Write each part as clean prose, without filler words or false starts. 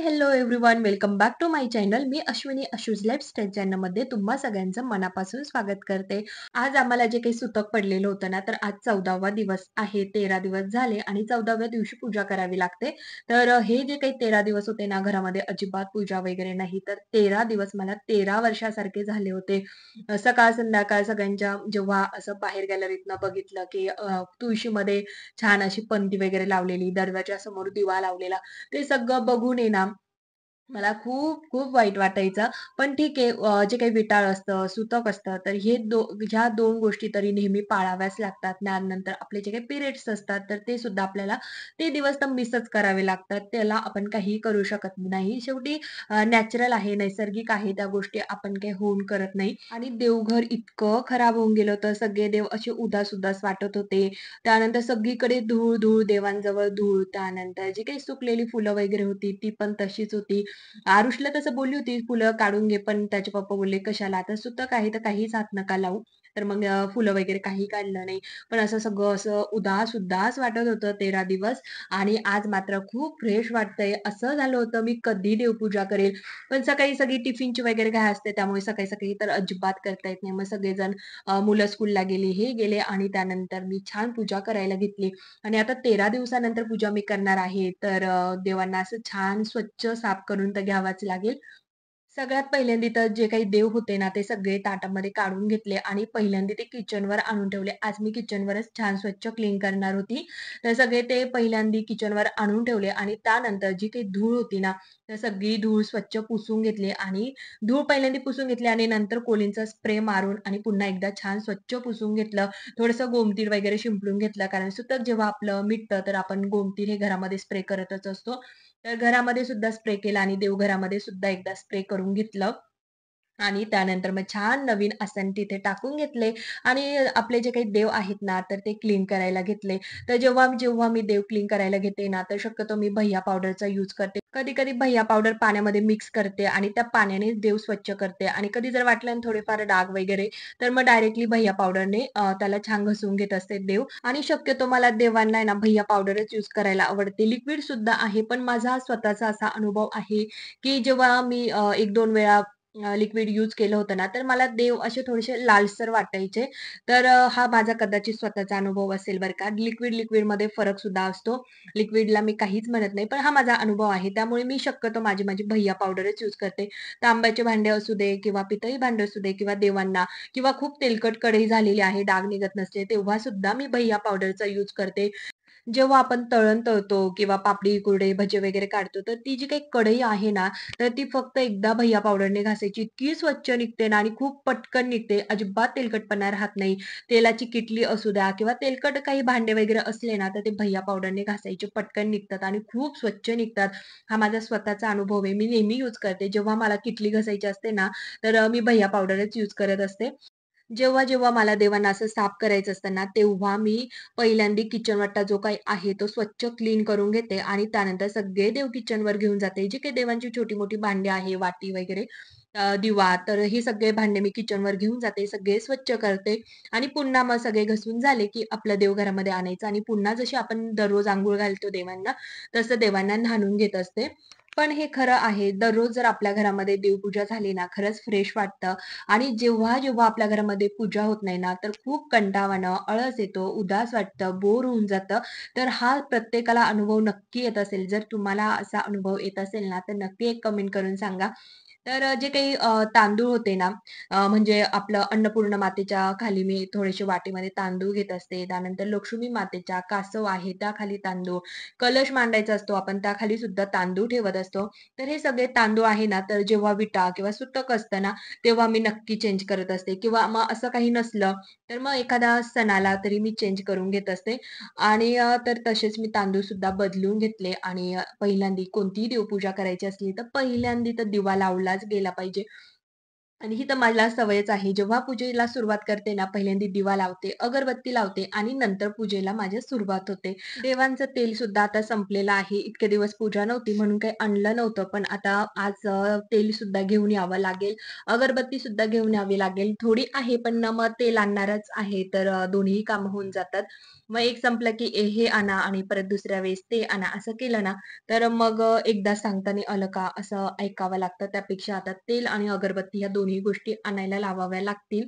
Hello everyone. Welcome back to my channel. मी Ashwini Ashu's lifestyle चॅनलमध्ये तुम्हा सगळ्यांचं मनापासून स्वागत करते. आज आम्हाला जे काही सुतक पडलेलं होतं ना, तर आज 14वा दिवस आहे. 13 दिवस झाले आणि 14व्या दिवशी पूजा करावी लागते. तर हे जे काही 13 दिवस होते ना, घरामध्ये अजिबात पूजा वगैरे नाही. तर 13 दिवस मला 13 वर्षासारखे झाले होते. सकाळ संध्याकाळ सगळ्यांच्या जेव्हा असं बाहेर गॅलरीतनं बघितलं, की तुळशीमध्ये छान अशी पंती वगैरे लावलेली, दरवाजासमोर दिवा लावलेला, ते सगळं बघून आहे ना, मला खूप वाईट वाटायचं. पण ठीक आहे, जे काही विटाळ असतं, सुतक असतं, तर ह्या 2 गोष्टी तरी नेहमी पाळाव्याच लागतात. त्यानंतर आपले जे काही पिरियड्स असतात, तर ते सुद्धा आपल्याला ते दिवस तर मिसच करावे लागतात. त्याला आपण काहीही करू शकत नाही. शेवटी नॅचरल आहे, नैसर्गिक आहे. त्या गोष्टी आपण काही होऊन करत नाही. आणि देवघर इतकं खराब होऊन गेलं होतं. सगळे देव असे उदास वाटत होते. त्यानंतर सगळीकडे धूळ, देवांजवळ धूळ. त्यानंतर जी काही सुकलेली फुलं वगैरे होती, ती पण तशीच होती. आरुषला तसं बोलली होती, "फुलं काढून घे." पण त्याचे पप्पा बोलले, "कशाला? आता सुतक आहे तर काहीच हात नका लावू." तर मग फुलं वगैरे काही काढलं नाही. पण असं सगळं असं उदास वाटत होतं 13 दिवस. आणि आज मात्र खूप फ्रेश वाटतंय. असं झालं होतं, मी कधी देवपूजा करेल. पण सकाळी सगळी टिफिनची वगैरे घाई असते, त्यामुळे सकाळी तर अजिबात करता येत नाही. मग सगळेजण मुलं स्कूलला गेली, हे गेले आणि त्यानंतर मी छान पूजा करायला घेतली. आणि आता 13 दिवसानंतर पूजा मी करणार आहे. तर देवांना असं छान स्वच्छ साफ करून तर घ्यावाच लागेल. सगळ्यात पहिल्यांदी तर जे काही देव होते ना, ते सगळे ताटामध्ये काढून घेतले आणि पहिल्यांदा ते किचनवर आणून ठेवले. आज मी किचनवरच छान स्वच्छ क्लीन करणार होती. तर सगळे ते पहिल्यांदी किचनवर आणून ठेवले आणि त्यानंतर जी काही धूळ होती ना, तर सगळी धूळ स्वच्छ पुसून घेतली आणि धूळ पहिल्यांदा पुसून घेतली आणि नंतर कोलिनचा स्प्रे मारून आणि पुन्हा एकदा छान स्वच्छ पुसून घेतलं. थोडंसं गोमतीर वगैरे शिंपडून घेतलं, कारण सुतक जेव्हा आपलं मिटतं, तर आपण गोमतीर हे घरामध्ये स्प्रे करतच असतो. तर घरामध्ये सुद्धा स्प्रे केला आणि देवघरामध्ये सुद्धा एकदा स्प्रे करून घेतलं. आणि त्यानंतर मग छान नवीन आसन तिथे टाकून घेतले आणि आपले जे काही देव आहेत ना, तर ते क्लीन करायला घेतले. तर जेव्हा जेव्हा मी देव क्लीन करायला घेते ना, तर शक्यतो मी भैय्या पावडरचा यूज करते. कधी-कधी भैय्या पावडर पाण्यामध्ये मिक्स करते आणि त्या पाण्यानेच देव स्वच्छ करते आणि कधी जर वाटलं ना थोडेफार डाग वगैरे, तर मग डायरेक्टली भैय्या पावडरने त्याला छान घासून घेत असते देव. आणि शक्यतो मला देवांना आहे ना भैय्या पावडरच यूज करायला आवडते. लिक्विड सुद्धा आहे, पण माझा स्वतःचा असा अनुभव आहे, की जेव्हा मी 1-2 वेळा लिक्विड यूज केलं होतं ना, तर मला देव असे थोडेसे लालसर वाटायचे. तर हा माझा कदाचित स्वतःचा अनुभव असेल बरं का. लिक्विडमध्ये फरक सुद्धा असतो. लिक्विडला मी काहीच म्हणत नाही, पण हा माझा अनुभव आहे. त्यामुळे मी शक्यतो माझी भैय्या पावडरच यूज करते. तांब्याचे भांडे असू दे किंवा पितळी भांडे असू दे किंवा देवांना किंवा खूप तेलकट कढई झालेली आहे, डाग निघत नसते, तेव्हा सुद्धा मी भैय्या पावडरचा यूज करते. जेव्हा आपण तळण तळतो किंवा पापडी, कुरडई, भजे वगैरे काढतो, तर ती जी काही कढई आहे ना, तर ती फक्त एकदा भैय्या पावडरने घासायची. इतकी स्वच्छ निघते ना आणि खूप पटकन निघते. अजिबात तेलकटपणा राहत नाही. तेलाची किटली असू द्या किंवा तेलकट काही भांडे वगैरे असले ना, तर ते भैय्या पावडरने घासायचे. पटकन निघतात आणि खूप स्वच्छ निघतात. हा माझा स्वतःचा अनुभव आहे. मी नेहमी यूज करते. जेव्हा मला किटली घासायची असते ना, तर मी भैय्या पावडरच यूज करत असते. जेव्हा मला देवांना असं साफ करायचं असतं ना, तेव्हा मी पहिल्यांदा किचन वाटा जो काही आहे, तो स्वच्छ क्लीन करून घेते आणि त्यानंतर सगळे देव किचनवर घेऊन जाते. जी काही देवांची छोटी-मोठी भांडी आहे, वाटी वगैरे, दिवा, तर हे सगळे भांडे मी किचनवर घेऊन जाते. सगळे स्वच्छ करते आणि पुन्हा मग सगळे घासून झाले, की आपलं देव घरामध्ये आणायचं आणि पुन्हा जशी आपण दररोज अंघोळ घालतो देवांना, तसं देवांना न्हाणून घेत असते. पण हे खरं आहे, दररोज जर आपल्या घरामध्ये देवपूजा झाली ना, खरंच फ्रेश वाटतं. आणि जेव्हा आपल्या घरामध्ये पूजा होत नाही ना, तर खूप कंटाळवाणं, आळस येतो, उदास वाटतं, बोर होऊन जातं. तर हा प्रत्येकाला अनुभव नक्की येत असेल. जर तुम्हाला असा अनुभव येत असेल ना, तर नक्की एक कमेंट करून सांगा. तर जे काही तांदूळ होते ना, म्हणजे आपलं अन्नपूर्णा मातेच्या खाली मी थोडेसे वाटीमध्ये तांदूळ घेत असते. त्यानंतर लक्ष्मी मातेच्या कासव आहे त्याखाली तांदूळ, कलश मांडायचा असतो आपण त्याखाली सुद्धा तांदूळ ठेवत असतो. तर हे सगळे तांदूळ आहे ना, तर जेव्हा विटा किंवा सुतक असतं ना, तेव्हा मी नक्की चेंज करत असते किंवा मग असं काही नसलं, तर मग एखादा सणाला तरी मी चेंज करून घेत असते. आणि तर तसेच मी तांदूळ सुद्धा बदलून घेतले आणि पहिल्यांदी कोणतीही देवपूजा करायची असली, तर पहिल्यांदी तर दिवा लावलाच गेला पाहिजे. आणि ही तर मला सवयच आहे. जेव्हा पूजेला सुरुवात करते ना, पहिल्यांदा दिवा लावते, अगरबत्ती लावते आणि नंतर पूजेला माझ्या सुरुवात होते. देवांचं तेल सुद्धा आता संपलेलं आहे. इतके दिवस पूजा नव्हती म्हणून काही आणलं नव्हतं. पण आता आज तेल सुद्धा घेऊन यावं लागेल. अगरबत्ती सुद्धा घेऊन यावी लागेल. थोडी आहे पण ना मग तेल आणणारच आहे. तर दोन्ही कामं होऊन जातात. मग एक संपलं की हे आणा आणि परत दुसऱ्या वेळेस ते आणा. असं केलं ना, तर मग एकदा सांगताना आलं का असं ऐकावं लागतं. त्यापेक्षा आता तेल आणि अगरबत्ती ह्या दोन्ही गोष्टी आणायला लावाव्या लागतील.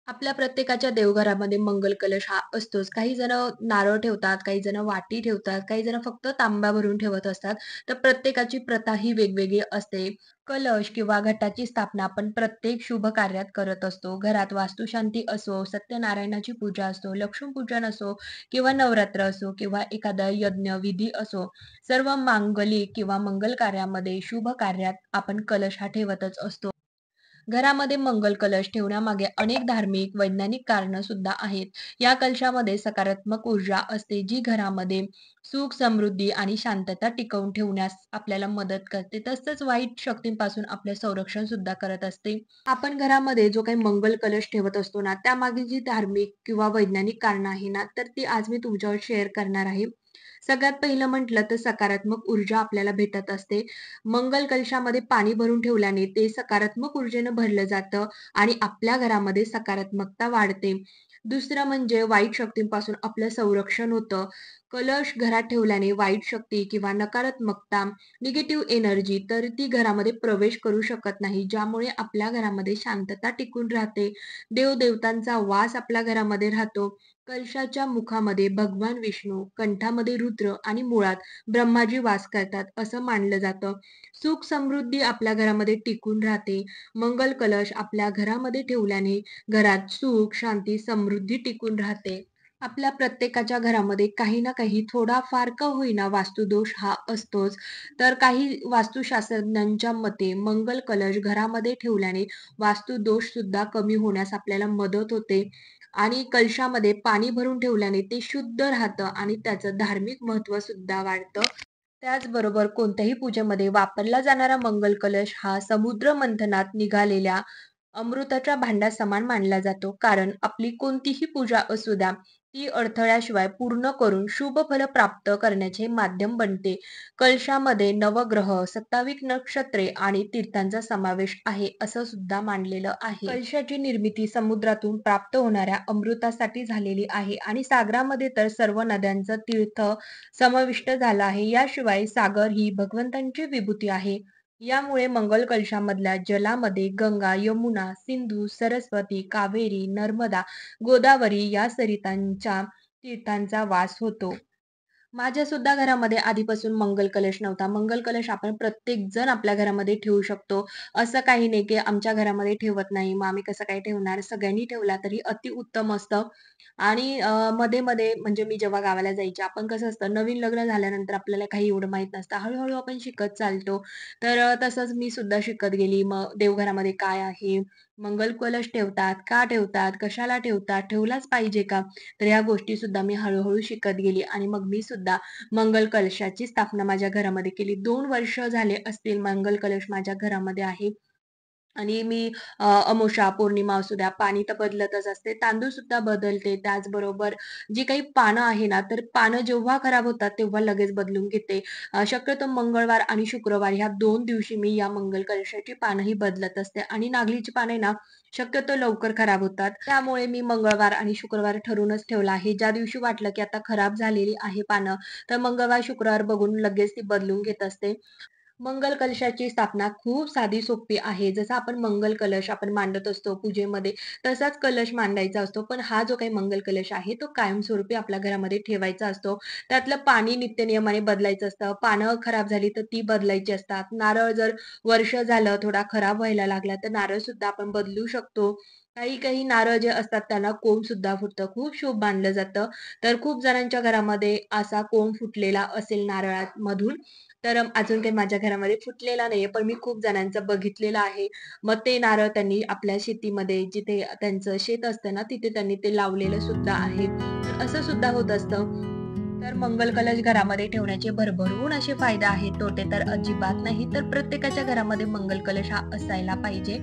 आपल्या प्रत्येकाच्या देवघरामध्ये मंगल कलश हा असतोच. काही जण नारळ ठेवतात, काही जण वाटी ठेवतात, काही जण फक्त तांब्या भरून ठेवत असतात. तर प्रत्येकाची प्रथा ही वेगवेगळी असते. कलश किंवा घटाची स्थापना आपण प्रत्येक शुभ कार्यात करत असतो. घरात वास्तुशांती असो, सत्यनारायणाची पूजा असो, लक्ष्मीपूजन असो किंवा नवरात्र असो किंवा एखादा यज्ञ, विधी असो, सर्व मांगलिक किंवा मंगल कार्यामध्ये, शुभ कार्यात आपण कलश हा ठेवतच असतो. घरामध्ये मंगल कलश ठेवण्यामागे अनेक धार्मिक, वैज्ञानिक कारणं सुद्धा आहेत. या कलशामध्ये सकारात्मक ऊर्जा असते, जी घरामध्ये सुख, समृद्धी आणि शांतता टिकवून ठेवण्यास आपल्याला मदत करते. तसंच वाईट शक्तींपासून आपले संरक्षण सुद्धा करत असते. आपण घरामध्ये जो काही मंगल कलश ठेवत असतो ना, त्यामागे जी धार्मिक किंवा वैज्ञानिक कारणं आहे ना, तर ती आज मी तुमच्यावर शेअर करणार आहे. सगळ्यात पहिलं म्हटलं तर सकारात्मक ऊर्जा आपल्याला भेटत असते. मंगल कलशामध्ये पाणी भरून ठेवल्याने ते सकारात्मक ऊर्जेनं भरलं जातं आणि आपल्या घरामध्ये सकारात्मकता वाढते. दुसरं म्हणजे वाईट शक्तींपासून आपलं संरक्षण होतं. कलश घरात ठेवल्याने वाईट शक्ती किंवा नकारात्मकता, निगेटिव्ह एनर्जी तर ती घरामध्ये प्रवेश करू शकत नाही. ज्यामुळे आपल्या घरामध्ये शांतता टिकून राहते. देवदेवतांचा वास आपल्या घरामध्ये राहतो. कलशाच्या मुखामध्ये भगवान विष्णू, कंठामध्ये रुद्र आणि मुळात ब्रह्माजी वास करतात असं मानलं जातं. सुख समृद्धी आपल्या घरामध्ये टिकून राहते. मंगल कलश आपल्या घरामध्ये ठेवल्याने घरात सुख, शांती, समृद्धी टिकून राहते. आपल्या प्रत्येकाच्या घरामध्ये काही ना काही थोडाफार का होईना वास्तुदोष हा असतोच. तर काही वास्तुशास्त्रज्ञांच्या मते मंगल कलश घरामध्ये ठेवल्याने वास्तुदोष सुद्धा कमी होण्यास आपल्याला मदत होते. आणि कलशामध्ये पाणी भरून ठेवल्याने ते शुद्ध राहतं आणि त्याचं धार्मिक महत्त्व सुद्धा वाढतं. त्याचबरोबर कोणत्याही पूजेमध्ये वापरला जाणारा मंगल कलश हा समुद्र मंथनात निघालेल्या अमृताच्या भांड्यासमान मानला जातो. कारण आपली कोणतीही पूजा असू द्या, ती अडथळ्याशिवाय पूर्ण करून शुभ फल प्राप्त करण्याचे माध्यम बनते. कलशामध्ये नवग्रह, 27 नक्षत्रे आणि तीर्थांचा समावेश आहे, असं सुद्धा मानलेलं आहे. कलशाची निर्मिती समुद्रातून प्राप्त होणाऱ्या अमृतासाठी झालेली आहे आणि सागरामध्ये तर सर्व नद्यांचं तीर्थ समाविष्ट झालं आहे. याशिवाय सागर ही भगवंतांची विभूती आहे. यामुळे मंगल कलशामधल्या जलामध्ये गंगा, यमुना, सिंधू, सरस्वती, कावेरी, नर्मदा, गोदावरी या सरितांच्या तीर्थांचा वास होतो. माझ्या सुद्धा घरामध्ये आधीपासून मंगल कलश नव्हता. मंगल कलश आपण प्रत्येक जण आपल्या घरामध्ये ठेवू शकतो. असं काही नाही, की आमच्या घरामध्ये ठेवत नाही, मग आम्ही कसं काय ठेवणार? सगळ्यांनी ठेवला तरी अतिउत्तम असतं. आणि मध्ये-मध्ये म्हणजे मी जेव्हा गावाला जायचे, आपण कसं असतं नवीन लग्न झाल्यानंतर आपल्याला काही एवढं माहीत नसतं. हळू आपण शिकत चालतो. तर तसंच मी सुद्धा शिकत गेली. मग देवघरामध्ये काय आहे? मंगल कलश ठेवतात, का ठेवतात? कशाला ठेवतात? ठेवलाच पाहिजे का? तर ह्या गोष्टी सुद्धा मी हळू शिकत गेली आणि मग मी सुद्धा मंगल कलशाची स्थापना माझ्या घरामध्ये केली. 2 वर्ष झाले असतील मंगल कलश माझ्या घरामध्ये आहे. आणि मी अमावास्या, पौर्णिमा असू द्या, पाणी तर बदलतच असते. तांदूळ सुद्धा बदलते. त्याचबरोबर जी काही पानं आहे ना, तर पानं जेव्हा खराब होतात तेव्हा लगेच बदलून घेते. शक्यतो मंगळवार आणि शुक्रवार ह्या 2 दिवशी मी या मंगल कलशाची पानंही बदलत असते आणि नागलीची पाने ना, शक्यतो लवकर खराब होतात. त्यामुळे मी मंगळवार आणि शुक्रवार ठरवूनच ठेवला आहे. ज्या दिवशी वाटलं की आता खराब झालेली आहे पानं, तर मंगळवार, शुक्रवार बघून लगेच ती बदलून घेत असते. मंगल कलशाची स्थापना खूप साधी सोपी आहे. जसं आपण मंगल कलश आपण मांडत असतो पूजेमध्ये, तसाच कलश मांडायचा असतो. पण हा जो काही मंगल कलश आहे, तो कायमस्वरूपी आपल्या घरामध्ये ठेवायचा असतो. त्यातलं पाणी नित्यनियमाने बदलायचं असतं. पानं खराब झाली तर ती बदलायची असतात. नारळ जर वर्ष झालं थोडा खराब व्हायला लागला, तर नारळ सुद्धा आपण बदलू शकतो. काही नारळ जे असतात त्यांना कोंब सुद्धा फुटतं. खूप शुभ मानलं जातं. तर खूप जणांच्या घरामध्ये असा कोंब फुटलेला असेल नारळामधून, तर अजून काही माझ्या घरामध्ये फुटलेला नाहीये, पण मी खूप जणांचं बघितलेलं आहे. मग ते नारळ त्यांनी आपल्या शेतीमध्ये जिथे त्यांचं शेत असतं ना, तिथे त्यांनी ते लावलेलं सुद्धा आहे. तर असं सुद्धा होत असतं. तर मंगल कलश घरामध्ये ठेवण्याचे भरभरून असे फायदे आहेत, तोटे तर अजिबात नाही. तर प्रत्येकाच्या घरामध्ये मंगल कलश हा असायला पाहिजे.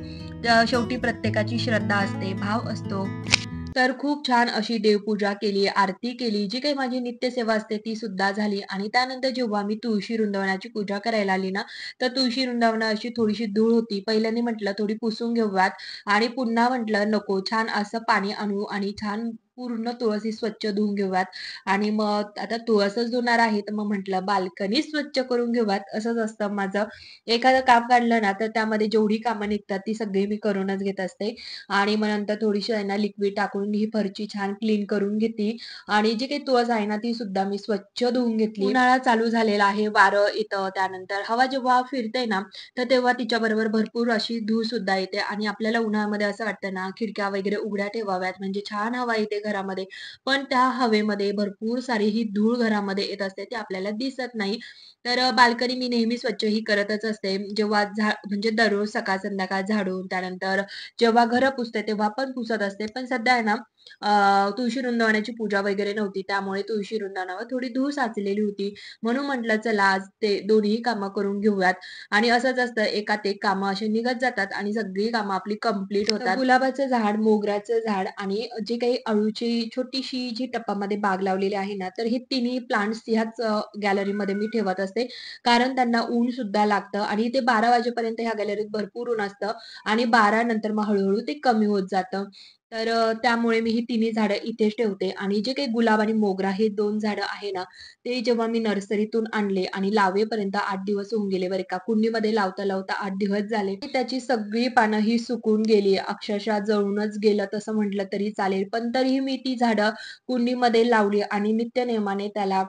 शेवटी प्रत्येकाची श्रद्धा असते, भाव असतो. तर खूप छान अशी देवपूजा केली, आरती केली, जी काही माझी नित्यसेवा असते ती सुद्धा झाली आणि त्यानंतर जेव्हा मी तुळशी वृंदावनाची पूजा करायला आली ना, तर तुळशी वृंदावन अशी थोडीशी धूळ होती. पहिल्यांदा म्हटलं थोडी पुसून घेऊयात आणि पुन्हा म्हटलं नको, छान असं पाणी आणू आणि छान पूर्ण तुळस स्वच्छ धुवून घेऊयात आणि मग आता तुळसच धुणार आहे, तर मग म्हटलं बाल्कनी स्वच्छ करून घेऊयात. असंच असतं माझं. एखादं काम काढलं ना, तर त्यामध्ये जेवढी कामं निघतात ती सगळी मी करूनच घेत असते. आणि मग नंतर थोडीशी आहे ना लिक्विड टाकून ही फरची छान क्लीन करून घेतली आणि जी काही तुळस आहे ना ती सुद्धा मी स्वच्छ धुवून घेतली. उन्हाळा चालू झालेला आहे, वारं येतं, त्यानंतर हवा जेव्हा फिरते ना, तर तेव्हा तिच्याबरोबर भरपूर अशी धूळ सुद्धा येते आणि आपल्याला उन्हाळ्यामध्ये असं वाटतं ना, खिडक्या वगैरे उघड्या ठेवाव्यात म्हणजे छान हवा येते घरामध्ये. पण त्या हवेमध्ये भरपूर सारी ही धूळ घरामध्ये येत असते, ती आपल्याला दिसत नाही. तर बाल्कनी मी नेहमी स्वच्छ ही करतच असते. जेव्हा म्हणजे दररोज सकाळ संध्याकाळ झाडून त्यानंतर जेव्हा घरं पुसते तेव्हा पण पुसत असते. पण सध्या आहे ना तुळशी वृंदावनाची पूजा वगैरे नव्हती. त्यामुळे तुळशी वृंदावनावर थोडी धूळ साचलेली होती. म्हणून म्हटलं चला आज ते दोन्ही कामं करून घेऊयात आणि असंच असतं एकात एक कामं अशी निघत जातात आणि सगळी कामं आपली कंप्लीट होतात. गुलाबाचं झाड, मोगऱ्याचं झाड आणि जे काही अळूची छोटीशी जी टपामध्ये बाग लावलेली आहे ना, तर हे तिन्ही प्लांट्स ह्याच गॅलरीमध्ये मी ठेवत असते. कारण त्यांना ऊन सुद्धा लागतं आणि ते 12 वाजेपर्यंत ह्या गॅलरीत भरपूर ऊन असतं. आणि 12 नंतर मग हळू-हळू ते कमी होत जातं. तर त्यामुळे मी ही तिन्ही झाडं इथेच ठेवते आणि जे काही गुलाब आणि मोगरा हे 2 झाडं आहे ना, ते जेव्हा मी नर्सरीतून आणले आणि लावेपर्यंत 8 दिवस होऊन गेले बरं का. कुंडीमध्ये लावता-लावता 8 दिवस झाले. त्याची सगळी पानं ही सुकून गेली. अक्षरशः जळूनच गेलं तसं म्हटलं तरी चालेल. पण तरीही मी ती झाडं कुंडीमध्ये लावली आणि नित्यनेमाने त्याला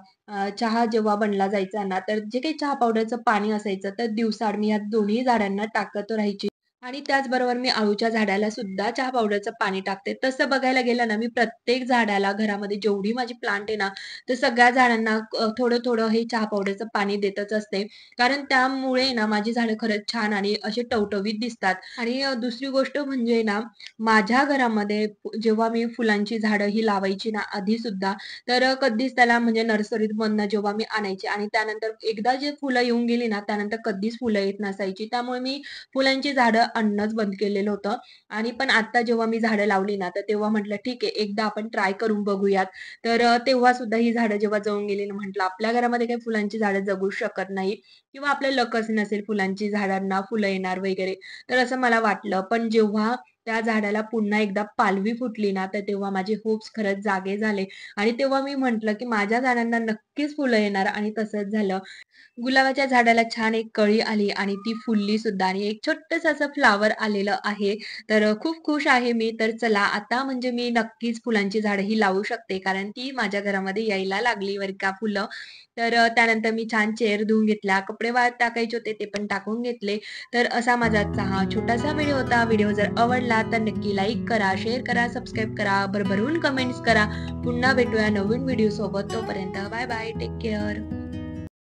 चहा जेव्हा बनला जायचा ना, तर जे काही चहा पावडरचं पाणी असायचं, तर दिवसाआड मी ह्या दोन्ही झाडांना टाकत राहायची. आणि त्याचबरोबर मी अळूच्या झाडाला सुद्धा चहा पावडरचं पाणी टाकते. तसं बघायला गेलं ना, मी प्रत्येक झाडाला घरामध्ये जेवढी माझी प्लांट आहे ना, तर सगळ्या झाडांना थोडं-थोडं हे चहा पावडरचं पाणी देतच असते. कारण त्यामुळे ना माझी झाडं खरंच छान आणि अशी टवटवीत दिसतात. आणि दुसरी गोष्ट म्हणजे ना, माझ्या घरामध्ये जेव्हा मी फुलांची झाडं ही लावायची ना आधीसुद्धा, तर कधीच त्याला म्हणजे नर्सरीमधनं जेव्हा मी आणायची आणि त्यानंतर एकदा जे फुलं येऊन गेली ना, त्यानंतर कधीच फुलं येत नसायची. त्यामुळे मी फुलांची झाडं आणणंच बंद केलेलं होतं आणि पण आता जेव्हा मी झाडं लावली ना, तर तेव्हा म्हटलं ठीक आहे एकदा आपण ट्राय करून बघूयात. तर तेव्हा सुद्धा ही झाडं जेव्हा जळून गेली ना, म्हटलं आपल्या घरामध्ये काही फुलांची झाडं जगू शकत नाही किंवा आपलं लकच नसेल फुलांची झाडांना फुलं येणार वगैरे. तर असं मला वाटलं. पण जेव्हा त्या झाडाला पुन्हा एकदा पालवी फुटली ना, तर तेव्हा माझे होप्स खरंच जागे झाले आणि तेव्हा मी म्हटलं, की माझ्या झाडांना नक्कीच फुलं येणार आणि तसंच झालं. गुलाबाच्या झाडाला छान एक कळी आली आणि ती फुलली सुद्धा आणि एक छोटंसं असं फ्लॉवर आलेलं आहे. तर खूप खुश आहे मी. तर चला आता म्हणजे मी नक्कीच फुलांची झाडं ही लावू शकते कारण ती माझ्या घरामध्ये यायला लागली बरं का फुलं. तर त्यानंतर मी छान चेअर धुवून घेतला, कपडे वाळत टाकायचे होते ते पण टाकून घेतले. तर असा माझा आजचा हा छोटासा व्हिडिओ होता. व्हिडिओ जर आवडला तर नक्की लाईक करा, शेअर करा, सबस्क्राईब करा, भरभरून कमेंट्स करा. पुन्हा भेटूया नवीन व्हिडिओ सोबत. तोपर्यंत बाय बाय. Take care.